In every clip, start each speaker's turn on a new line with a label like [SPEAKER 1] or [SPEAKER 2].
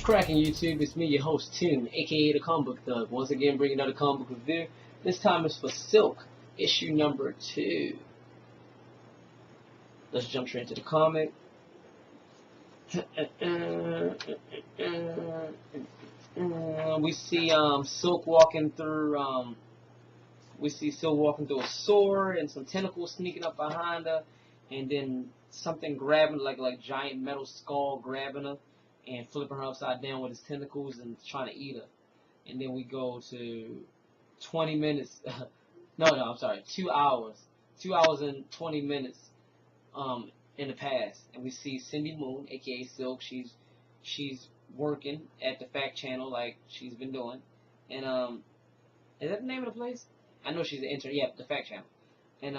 [SPEAKER 1] Cracking YouTube, it's me, your host Toon, aka the Comic Book Thug. Once again, bringing another comic book review. This time it's for Silk, issue number 2. Let's jump straight into the comic. We see Silk walking through. We see Silk walking through a sword and some tentacles sneaking up behind her, and then something grabbing like giant metal skull grabbing her and flipping her upside down with his tentacles and trying to eat her. And then we go to 20 minutes. I'm sorry, 2 hours. 2 hours and 20 minutes in the past, and we see Cindy Moon, aka Silk. She's working at the Fact Channel like she's been doing. And is that the name of the place? I know she's an intern. Yeah, the Fact Channel. And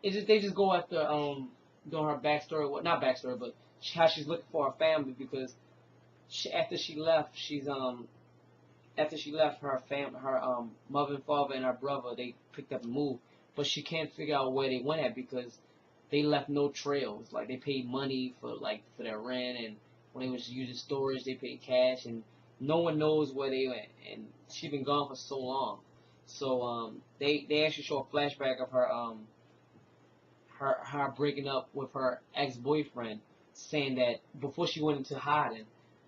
[SPEAKER 1] they just go after doing her backstory. Well, not backstory, but how she's looking for her family, because after she left, her mother and father and her brother, they picked up and moved, but she can't figure out where they went at because they left no trails. Like, they paid money for their rent, and when they was using storage, they paid cash, and no one knows where they went. And she's been gone for so long. So they actually show a flashback of her breaking up with her ex-boyfriend, saying that before she went into hiding,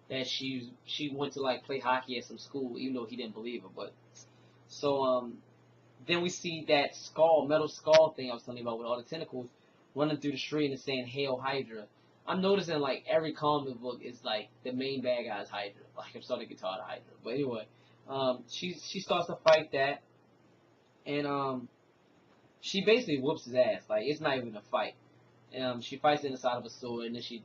[SPEAKER 1] that she went to play hockey at some school, even though he didn't believe her. But so then we see that metal skull thing I was telling you about with all the tentacles running through the street and saying "Hail Hydra." I'm noticing every comic book is the main bad guy's Hydra. I'm starting to get tired of Hydra. But anyway, she starts to fight that, and she basically whoops his ass. It's not even a fight. She fights inside of a sword, and then she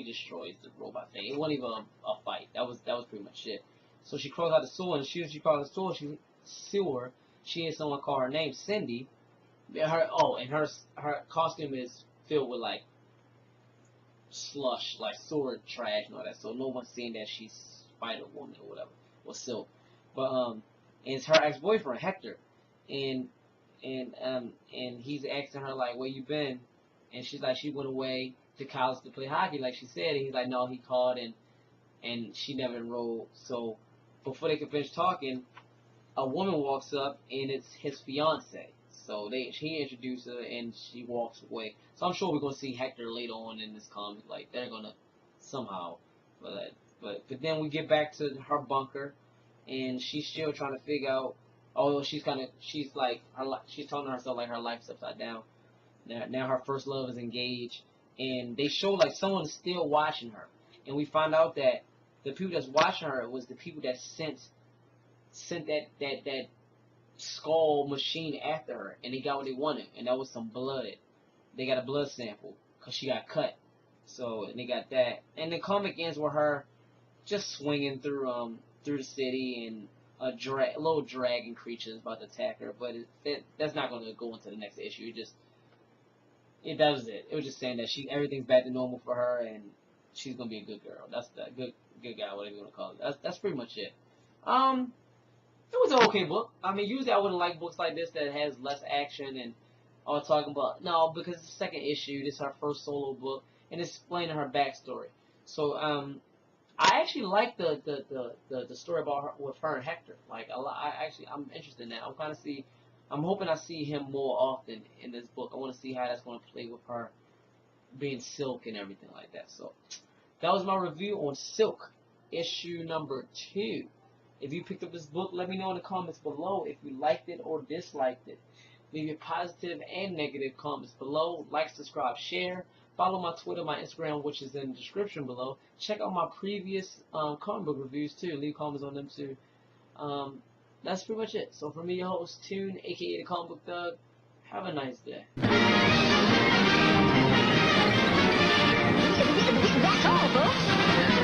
[SPEAKER 1] destroys the robot thing. It wasn't even a fight. That was pretty much it. So she crawls out the sword, and she crawls out the sword. She hears someone call her name, Cindy. Her costume is filled with slush, sword trash and all that. So no one's seeing that she's Spider-Woman or whatever, or Silk. But and it's her ex-boyfriend Hector, and he's asking her where you been, and she's she went away to college to play hockey like she said, and he's no, he called and she never enrolled. So before they can finish talking, a woman walks up, and it's his fiance. So he introduced her, and she walks away. So I'm sure we're gonna see Hector later on in this comic. They're gonna somehow, but then we get back to her bunker, and she's still trying to figure out. Although she's telling herself her life's upside down. Now her first love is engaged, and they show someone's still watching her, and we find out that the people that's watching her was the people that sent that skull machine after her, and they got what they wanted, and that was some blood. They got a blood sample because she got cut. So and they got that, and the comic ends with her just swinging through the city, and a little dragon creature is about to attack her, but that's not going to go into the next issue. That was it. It was just saying that everything's back to normal for her, and she's gonna be a good girl. That's the good guy, whatever you want to call it. That's pretty much it. It was an okay book. I mean, usually I wouldn't like books like this that has less action and all talking about. No, because it's the second issue. This is her first solo book, and it's explaining her backstory. So I actually like the story about her with her and Hector. I'm interested in that. I'm hoping I see him more often in this book. I want to see how that's going to play with her being Silk and everything like that. So that was my review on Silk, issue number 2. If you picked up this book, let me know in the comments below if you liked it or disliked it. Leave your positive and negative comments below. Like, subscribe, share. Follow my Twitter, my Instagram, which is in the description below. Check out my previous comic book reviews too. Leave comments on them too. That's pretty much it. So for me, your host, Toon, aka the Comic Book Thug, have a nice day.
[SPEAKER 2] That's all, folks.